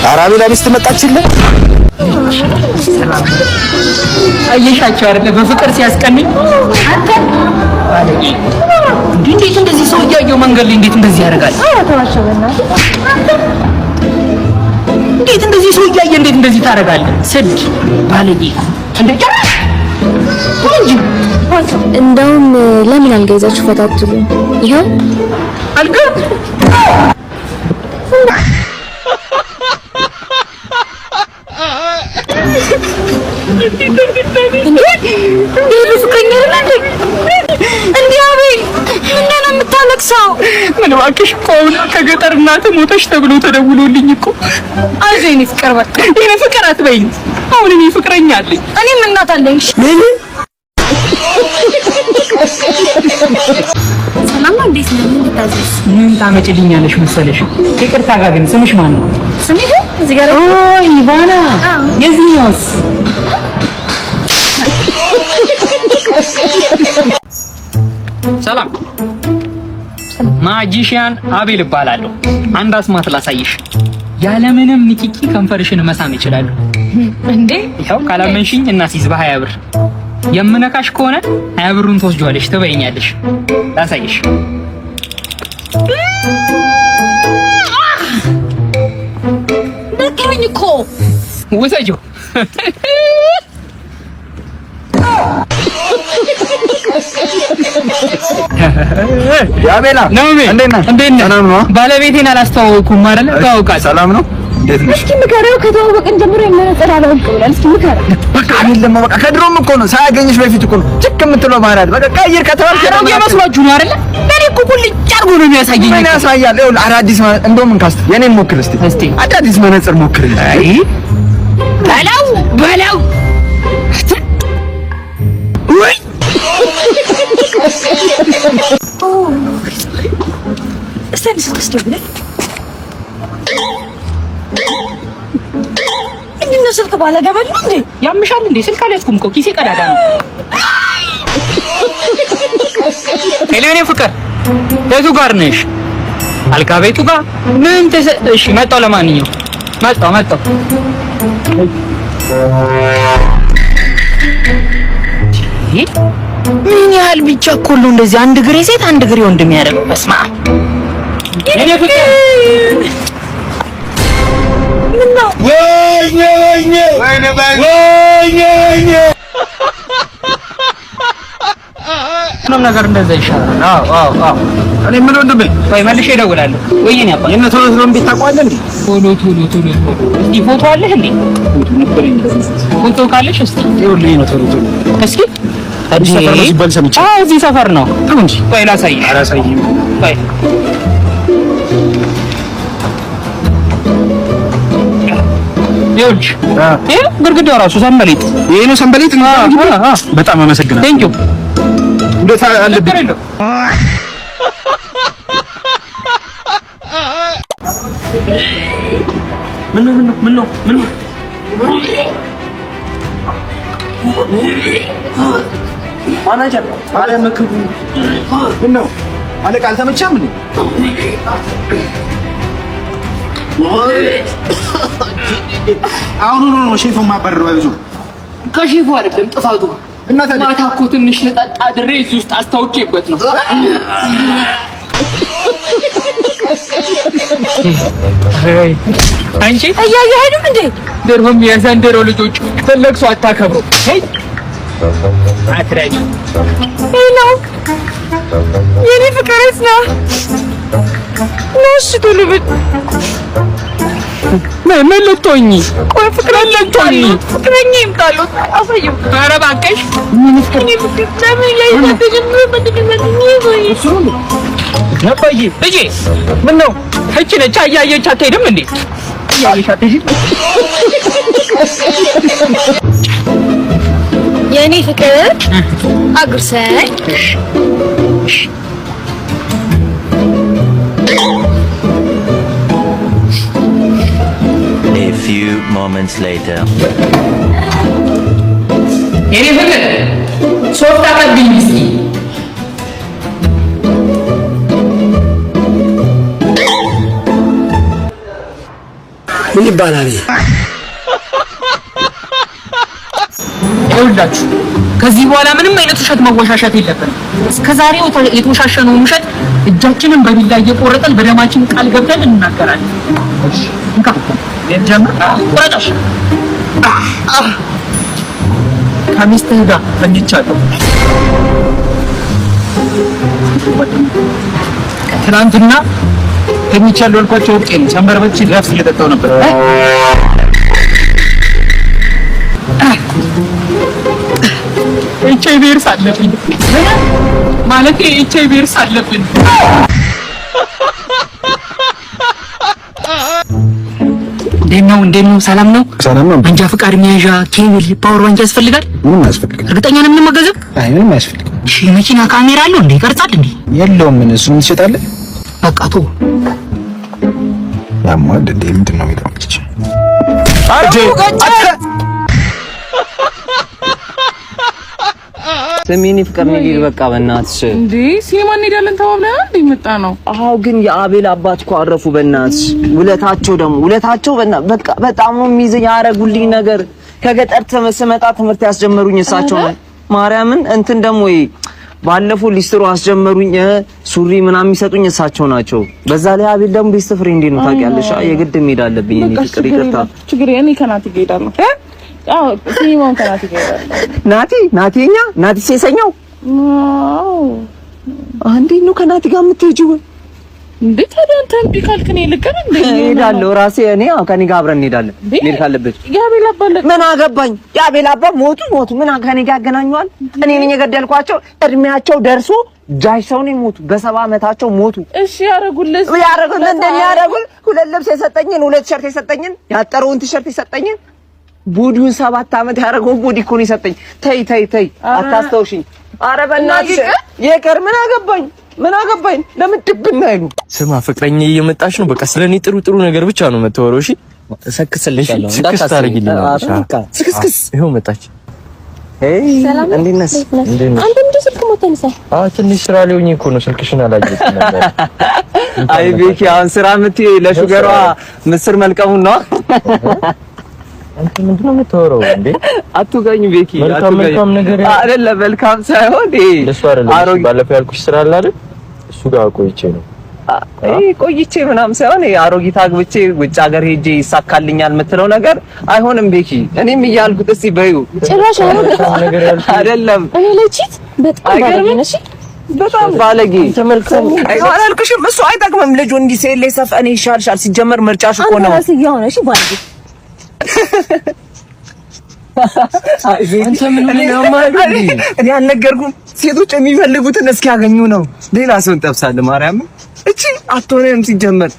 አራቢ ለሚስት መጣችልህ። አየሻቸው አይደለ በፍቅር ሲያስቀንኝ አንተ ባለጌ። እንዴት እንደዚህ ሰው እያየው መንገድ ላይ እንዴት እንደዚህ ያደርጋል? ተዋቸው በእናትህ። እንዴት እንደዚህ ሰው እያየ እንዴት እንደዚህ ታደርጋለህ? ስድ ባለጌ እንዴ ጨራሽ እንጂ። እንደውም ለምን አልጋ ይዛችሁ ፈታትሉ? ይሄው አልጋ ምን እባክሽ ቆውና ከገጠር እናት ሞተሽ ተብሎ ተደውሎልኝ እኮ አይዞኝ ፍቅር በቃ የኔ ፍቅር አትበይኝ። አሁን እኔ ፍቅረኛ አለኝ። እኔም እናት አለኝ። ምን ሰላም ነው? እንዴት ነው? ምን ልታዘዝ? ምን ታመጭልኛለሽ መሰለሽ? ይቅርታ ጋር ግን ስምሽ ማን ነው? ስሜ እዚህ ጋር ኢቫና። የዚህኛውስ? ሰላም ማጂሽያን አቤል እባላለሁ። አንድ አስማት ላሳይሽ። ያለምንም ንኪኪ ከንፈርሽን መሳም ይችላል እንዴ? ይኸው ካላመንሽኝ እናሲዝ በ20 ብር የምነካሽ ከሆነ 20 ብሩን ትወስጂዋለሽ፣ ትበይኛለሽ። ላሳይሽ። ነግሩኝ እኮ ውሰጂው። ያቤላ እንዴት ነህ? ሰላም ነው? ባለቤቴን አላስተዋወቅኩም አይደል? ታውቃለህ። ሰላም ነው? እንዴት ነሽ? እስኪ ምከረው። ከተዋወቅን ጀምሮ የመነጽር አላውቅ ብሏል። እስኪ ምከረው። በቃ አይደለም በቃ ከድሮም እኮ ነው ሳያገኝሽ በፊት እኮ ነው ጭክ የምትለው ባህሪያት። በቃ ቀይር ከተባልክ ነው የመስሏችሁ ነው አይደል? እኔ እኮ ቁልጭ አድርጎ ነው የሚያሳየኝ። ምን ያሳያል? ይኸውልህ አዳዲስ እንደውም እንካስት የኔን ሞክር እስቲ አዳዲስ መነጽር ሞክር። አይ በላው ወይ እስቲ ስትደውል እንዴ ስልክ ባለገመድ ነው እንዴ? ያምሻል እንዴ? ስልክ አልያዝኩም እኮ ኪሴ ቀዳዳ ነው። ሄሎ የኔ ፍቅር የቱ ጋር ነሽ? አልጋ ቤቱ ጋር ምን እሺ መጣሁ። ለማንኛውም መጣሁ። ምን ያህል ቢቸኮሉ እንደዚህ አንድ ግሬ ሴት አንድ ግሬ ወንድ የሚያደርገው? በስመ አብ የኔ ፍቅር ምነው ወይኔ ምንም ነገር እንደዛ ይሻላል። አዎ እኔ ምን ወንድሜ ወይ መልሼ እደውላለሁ። ወይኔ አባ የነ ቶሎ ቤት ታውቀዋለህ እንዴ? ቶሎ እስኪ ፎቶ አለህ እንዴ? ፎቶ ካለሽ እስኪ ይኸውልህ ነው ቶሎ እስኪ አዲስ ሰፈር ነው ሲባል ሰምቼ። እዚህ ሰፈር ነው እንጂ ቆይ ላሳይህ። ቆይ ይኸውልሽ ይሄ ግድግዳው ራሱ ሰንበሌጥ። ይሄ ነው ሰንበሌጥ ነው። በጣም አመሰግናለሁ። ቴንክ ዩ እንዴት አለብኝ? ምን ነው ማናጀር አለመክቡ ምን ነው አለቃ አልተመቸም እንዴ? አሁን ነው ሼፉ ማባረር ባይዙ ከሼፉ አይደለም ጥፋቱ። ማታ እኮ ትንሽ ልጠጣ ድሬ እዚህ ውስጥ አስታውቄበት ነው። አንቺ እያየህ አይደል እንዴ? ደርሞም የዘንድሮ ልጆች ፈለግሱ አታከብሩ። ሄይ አትራጂ ሄሎ የኔ ፍቅርስ ነው ነሽ ቶሎብት ምን ልትሆኚ? ቆይ ፍቅር ልትሆኚ ፍቅረኛ ይምጣሉት አሳየው። ኧረ እባክሽ ምን ፍቅር ለምን ነባዬ ልጄ ምን ነው እቺ ነች አያየች አትሄድም እንዴ? አያየች አትሄድም የኔ ፍቅር አጉርሰኝ። A few moments later. የኔ ፍቅር ሶፍት አቀብኝ እስኪ። ምን ይባላል? ይኸውላችሁ ከዚህ በኋላ ምንም አይነት ውሸት መወሻሸት የለብንም። እስከዛሬው የተወሻሸነው ውሸት እጃችንን በቢላ እየቆረጠን በደማችን ቃል ገብተን እንናገራለን። እሺ እንካ የጀመረ ቆረጣሽ ከሚስትህ ጋር ተኝቻለሁ። ትናንትና ተኝቻለሁ አልኳቸው። ወርቄን ሰንበርበች ረፍት እየጠጣሁ ነበር። HIV ቪርስ አለብኝ ማለት HIV ቪርስ አለብኝ። እንዴት ነው? ሰላም ነው? መንጃ ፍቃድ መያዣ፣ ኬብል፣ ፓወር ባንክ ያስፈልጋል? ምንም አያስፈልግም። እርግጠኛ ነህ? ምንም መገዘብ? አይ ምንም አያስፈልግም። እሺ መኪና ካሜራ አለው እንዴ? ይቀርጻል እንዴ? የለውም። ምን እሱን ትሸጣለህ? በቃ ተው። ያማል እንዴ? ምንድን ነው የሚለው? ስሚኒ ፍቅር ነው ሊል በቃ በእናትሽ እንዴ ሲኒማ እንሄዳለን ተባብለናል እንዴ? መጣ ነው። አዎ ግን የአቤል አባት እኮ አረፉ። በእናትሽ ውለታቸው በቃ በጣም ነው የሚይዘኝ። ያረጉልኝ ነገር ከገጠር ስመጣ ትምህርት ያስጀመሩኝ እሳቸው ነው። ማርያምን እንትን ደግሞ ባለፈው ሊስትሮ አስጀመሩኝ። ሱሪ ምናምን የሚሰጡኝ እሳቸው ናቸው። በዛ ላይ አቤል ደግሞ ቤስት ፍሬንድ ነው ታውቂያለሽ። የግድ መሄድ አለብኝ እኔ ፍቅር ይቅርታ ችግር የኔ ከናቲ እሄዳለሁ። አዎ ሲኒማውን ከናቲ እሄዳለሁ። ናቲ ሴሰኛው አንዴ ነው ከናቲ ጋር የምትሄጂው እንዴ? ታዲያ አንተ እምቢ ካልክ እኔ ልቀር እንዴ? እሄዳለሁ ራሴ እኔ ከኔ ጋር አብረን እንሄዳለን። ምን ካለበት የአቤል አባት ምን አገባኝ? የአቤል አባት ሞቱ ምን ከኔ ጋር ያገናኘዋል? እኔ ነኝ የገደልኳቸው። እድሜያቸው ደርሶ ጃጅ ሰው ነው ሞቱ። በ70 ዓመታቸው ሞቱ። እሺ ያረጉልህ እንደሚያረጉል ሁለት ልብስ የሰጠኝን ሁለት ቲሸርት የሰጠኝን ያጠረውን ቲሸርት የሰጠኝን ቡዲውን 7 ዓመት ያረገው ቡዲ እኮ ነው የሰጠኝ። ተይ አታስተውሽኝ። ኧረ በእናትሽ ይቅር። ምን አገባኝ? ለምን ድብና አይሉ? ስማ ፍቅረኛ እየመጣች ነው። በቃ ስለኔ ጥሩ ነገር ብቻ ነው የምትወራው። እሺ ሰክስልሻለሁ። ስክስ ይኸው መጣች። ሰላም እንዴት ነሽ? አንተ ምንድን ስልክ ሞተንሳ? ትንሽ ስራ ላይ ሆኜ እኮ ነው ስልክሽን አላየሁትም ነበር። አይ ቤኪ አሁን ስራ የምትይው ለሹገሯ ምስር መልቀሙን ነው። አንተ ምንድን ነው የምታወራው እንዴ? አትገኝ ቤኪ መልካም ነገር አይደለም። መልካም ሳይሆን ለሱ አይደለም። ባለፈው ያልኩሽ ስራ አለ አይደል? እሱ ጋር ቆይቼ ነው። ቆይቼ ምናምን ሳይሆን አሮጊት አግብቼ ውጭ ሀገር ሄጄ ይሳካልኛል የምትለው ነገር አይሆንም ቤኪ። እኔም እያልኩት እስቲ በዩ ጭራሽ ነገር አይደለም። እኔ ለቺት በጣም ባለጌ ነሽ። በጣም ባለጌ ተመልከም። አላልኩሽም? እሱ አይጠቅምም። ልጅ እንዲህ ሴሌ ሰፍ እኔ ይሻልሻል። ሲጀመር ምርጫሽ እኮ ነው። አንተ ራስህ ያሆነሽ ባለጌ አንተ ምን ነው ማለት እኔ አልነገርኩም። ሴቶች የሚፈልጉትን እስኪያገኙ ነው። ሌላ ሰው እንጠብሳለን። ማርያም እቺ አትሆነም ሲጀመር